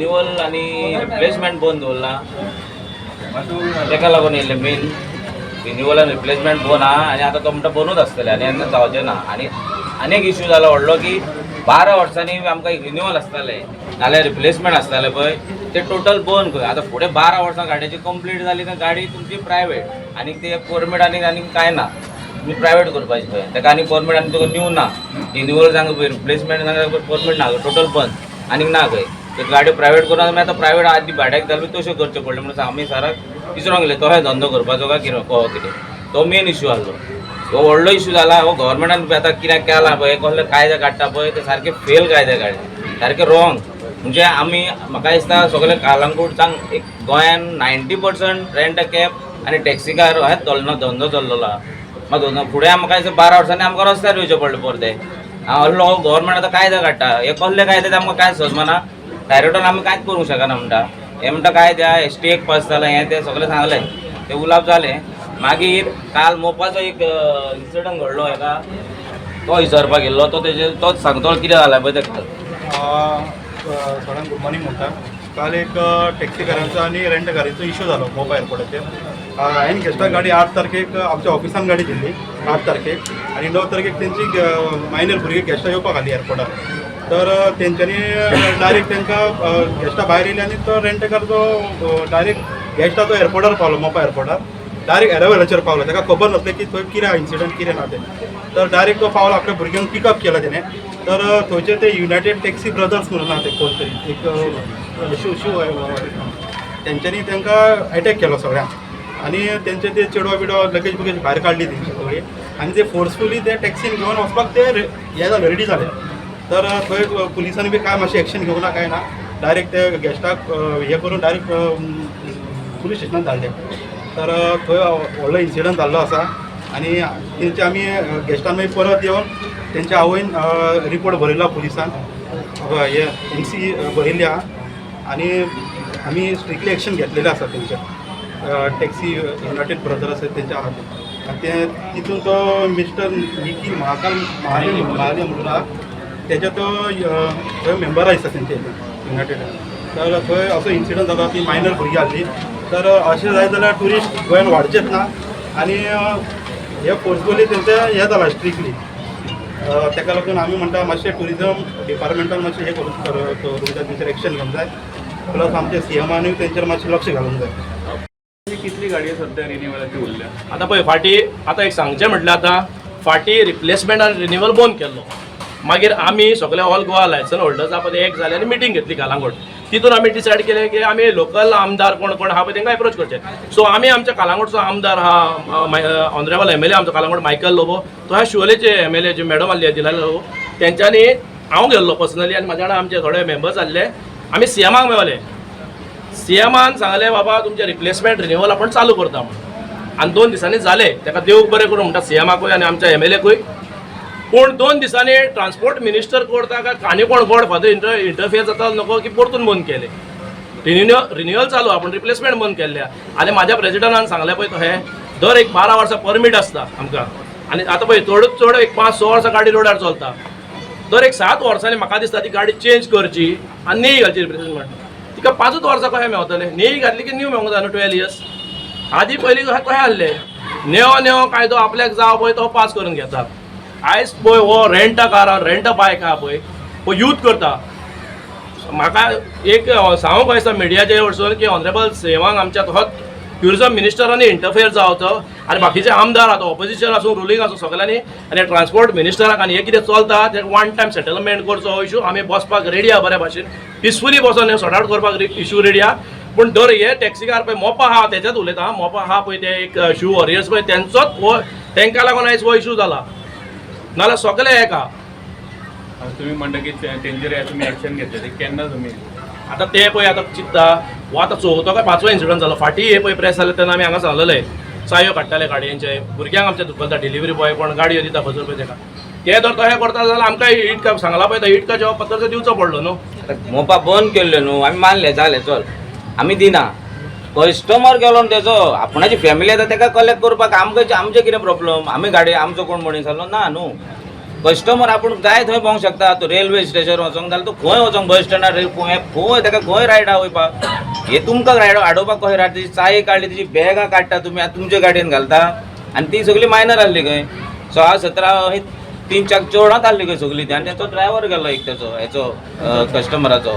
Renewal आणि replacement बंद दवरला ताका लागून येयल्ले मेन रिन्यूअल आनी रिप्लेसमेंट बंद आहा आनी आतां तो म्हणटा बंदूच आसतलें आनी येन्ना जावचें ना आनी एक इश्यू जालो व्हडलो की 12 वर्सांनी आमकां एक रिन्यूअल आसतालें नाल्यार रिप्लेसमेंट आसतालें पळय ते टोटल बंद खंय आतां फुडें 12 वर्सां गाडयेची कंप्लीट जाली काय गाडी तुमची प्रायवेट आनी ते परमीट आनी कांय ना तुम्ही प्रायवेट करपाची खंय ताका आनी परमीट आनी तुका न्यू ना रिन्यूअल सांग रिप्लेसमेंट सांग परमीट ना टोटल बंद आनीक ना खंय ते गाडी प्रायवेट करून आमी आतां प्रायवेट आदी भाड्याक घालून तश्यो करच्यो पडल्यो म्हणून आमी सराक विचारूंक गेले तो धंदो करपाचो काय कितें तो मेन इश्यू आसलो हो व्हडलो इश्यू जाला हो गव्हर्मेंटान आतां कितें केला पळय कसले कायदे काडटा पळय ते सारके फेल कायदे काडले सारके रॉंग म्हणजे आमी म्हाका दिसता सगळे कालांगूट सांग एक गोंयान 90% रेंट अ कॅब आनी टॅक्सी कार हेच धंदो चल्लेलो आहा फुडें म्हाका दिसता 12 वर्सांनी आमकां रस्त्यार येवचें पडलें परते हांव हल्लो गव्हर्मेंट आतां कायदे काडटा हे कसले कायदे ते आमकां कांय सजमना डायरेक्टून आमी कांयच करूंक शकना म्हणटा हे म्हणटा काय त्या एसटी एक पास जालें हें तें सगळें सांगलें ते उलाप जालें मागीर काल मोपाचो एक इन्सिडंट घडलो हेका तो विचारपाक गेल्लो तो तेजे तोच सांगतो कितें जालें पळय ते काल सगळ्यांक गुड मॉर्निंग म्हणटा काल एक टॅक्सी कारांचो आनी रेंट कारीचो इश्यू जालो मोपा एअरपोर्टाचेर हांवें गेस्टाक गाडी 8 तारखेक आमच्या ऑफिसान गाडी दिल्ली 8 तारखेक आनी 9 तारखेक तेंची मायनर भुरगे गेस्टां येवपाक आसली एअरपोर्टार तर तेंच्यांनी डायरेक्ट तांकां गेस्टां भायर येयली आनी तो रेंट कारचो डायरेक्ट गेस्टां तो एअरपोर्टार पावलो मोपा एअरपोर्टार डायरेक्ट एरावेलाचेर पावलो ताका खबर नासलें की थंय कितें इन्सिडंट कितें ना तें तर डायरेक्ट तो पावलो आपल्या भुरग्यांक पिकअप केला तेणें तर थंयचे ते युनायटेड टॅक्सी ब्रदर्स म्हणून आहा ते कोण तरी एक तेंच्यांनी तांकां अटॅक केलो सगळ्यांक आनी तेंचे ते चेडवा बिडवा लगेज बगेज भायर काडली तेंची सगळी आनी ते फोर्सफुली ते टॅक्सीन घेवन वचपाक ते हे जाले रेडी जाले तर थंय पुलिसांनी बी काय मातशें एक्शन घेवना काय ना डायरेक्ट ते गेस्टाक हे करून डायरेक्ट पुलीस स्टेशनांत धाडले तर थंय व्हडलो इन्सिडंट जाल्लो आसा आनी तेंचे आमी गेस्टान मागीर परत येवन तेंच्या आवयन रिपोर्ट बरयला पुलिसान हे MC बरयल्ली आहा आनी आमी स्ट्रिक्टली एक्शन घेतलेलें आसा तेंच्या टॅक्सी युनायटेड ब्रदर आसा तेंच्या हातीन आनी ते तितून तो मिस्टर निखील महाकाल म्हणून आहा तेजे तो थंय मेंबर आसा तेंचे युनायटेड तर थंय असो इन्सिडंट जाता ती मायनर भुरगीं आसली तर अशें जाय जाल्यार ट्युरिस्ट गोंयान वाडचेच ना आनी हे फोर्सफुली तेंचे हें जाला स्ट्रिक्टली ताका लागून आमी म्हणटा मातशें ट्युरिजम डिपार्टमेंटान मातशें हें करूंक जाय तेंचेर एक्शन घेवंक जाय प्लस आमच्या CMानूय तेंचेर मातशें लक्ष घालूंक जाय कितली गाडयो सध्या रिन्यूअलाची उरल्या आतां पळय फाटी आतां एक सांगचें म्हटल्यार आतां फाटी रिप्लेसमेंट आनी रिन्यूअल बंद केल्लो मागीर आमी सगळे ऑल गोवा लायसन होल्डर्स आहा पळय एक जाले आनी मिटींग घेतली कालांगूट तितून आमी डिसायड केलें की आमी लोकल आमदार कोण कोण आहा पळय तांकां एप्रोच करचें सो आमी आमच्या कालांगूटचो आमदार आहा ऑनरेबल MLA आमचो कालांगूट मायकल लोबो तो ह्या शिवोलेचे MLA जे मॅडम आसली दिलाले लोबो तेंच्यांनी हांव गेल्लो पर्सनली आनी म्हाज्या वांगडा आमचे थोडे मेंबर्स आसले आमी CMाक मेळ्ळे CMान सांगलें बाबा तुमचें रिप्लेसमेंट रिन्यूअल आपण चालू करता म्हणून आनी 2 दिसांनी जालें ताका देव बरें करूं म्हणटा CMाकूय आनी आमच्या MLAकूय पूण 2 दिसांनी ट्रान्सपोर्ट मिनिस्टर करता काय आनी कोण गॉड फादर इंटरफियर जाता नको की परतून बंद केले रिन्यूअल चालू आपण रिप्लेसमेंट बंद केल्ल्या आनी म्हाज्या प्रेसिडेंटान सांगलें पळय तो हे दर एक 12 वर्सां परमीट आसता आमकां आनी आतां पळय चडूच चड एक 5-6 वर्सां गाडी रोडार चलता दर एक 7 वर्सांनी म्हाका दिसता ती गाडी चेंज करची आनी न्ही घालची रिप्लेसमेंट तिका 5 वर्सां कशें मेवतलें न्ही घातली की न्यू मेवंक जाय 12 इयर्स आदी पयलीं कशें आहलें नेवो कायदो आपल्याक जाव पळय तो पास करून घेता आयज पळय हो rent a car rent a bike आहा पळय हो यूथ करता म्हाका एक सांगूंक दिसता मिडियाचे वरसून की ऑनरेबल CMाक आमच्या होच ट्युरिजम मिनिस्टरांनी इंटरफियर जावचो आनी बाकीचे आमदार आहा ऑपोजिशन आसूं रुलींग आसूं सगळ्यांनी आनी ट्रान्सपोर्ट मिनिस्टराक आनी हे कितें चलता ते 1 टायम सेटलमेंट करचो हो इशू आमी बसपाक रेडी आहा बऱ्या भाशेन पिसफुली बसून सॉर्ट आउट करपाक इशू रेडी आहा पूण दर हे टॅक्सी कार पळय मोपा आहा तेच्यात उलयता मोपा आहा पळय ते एक शू वॉरियर्स पळय तेंचोच हो तांकां लागून आयज हो इशू जाला नाल्यार सगळे हेका तुम्ही म्हणटा की तेंचेर तुमी एक्शन घेतले ते केन्ना तुमी आतां ते पळय आतां चिंतता हो आतां 4थो काय 5वो इन्सिडंट जालो फाटी हे पळय प्रेस जाले तेन्ना आमी हांगा सांगलेले चायो काडटाले गाडयांचे भुरग्यांक आमच्या धुकलता डिलिव्हरी बॉय कोण गाडयो दिता 1000 रुपया तेका ते जर तो हे करता जाल्यार आमकां हीट का सांगला पळय तो हीट का जॉब पत्र दिवचो पडलो न्हू मोपा बंद केल्ले न्हू आमी मानले जालें चल आमी दिना कस्टमर गेलो तेजो आपणाची फॅमिली येता ताका कलेक्ट करपाक आमचें कितें प्रॉब्लम आमी गाडी आमचो कोण मनीस आसलो ना न्हू कस्टमर आपूण जाय थंय भोवंक शकता. तो रेल्वे स्टेशन वचोंक जाल्यार तो खंय वचोंक बस स्टँडार खंय ताका खंय रायडा वयपाक. हे तुमकां रायड हाडोवपाक कशें रायड. तेजी चाये काडली, तेजी बॅगां काडटा तुमी, आतां तुमचे गाडयेन घालता आनी ती सगळी मायनर आहली खंय. 16-17 3 चोडांत आहली खंय सगळी ती. आनी तेचो ड्रायव्हर गेलो एक तेचो हेचो कस्टमराचो.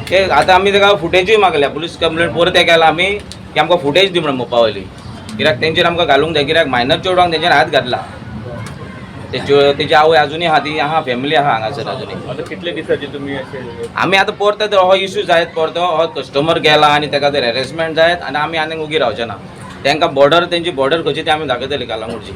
ते आतां आमी ताका फुटेजूय मागल्या, पुलीस कंप्लेंट परत हे केला आमी की आमकां फुटेज दी म्हणून मोपा वयली. कित्याक तेंचेर आमकां घालूंक जाय. कित्याक मायनर चेडवांक तेंचेर हात घातला. तेची आवय अजुनूय आहा, ती आहा फॅमिली आहा हांगासर अजुनूय. आता कितले दिसाचे तुम्ही असे आमी आतां परतो हो इश्यू जायत परतो हो कस्टमर गेला आनी ताका जर हॅरेसमेंट जायत आनी आमी आनीक उगी रावचे ना. तांकां बॉर्डर तेंची बॉर्डर खंयची ती आमी दाखयतली कालांगूटची.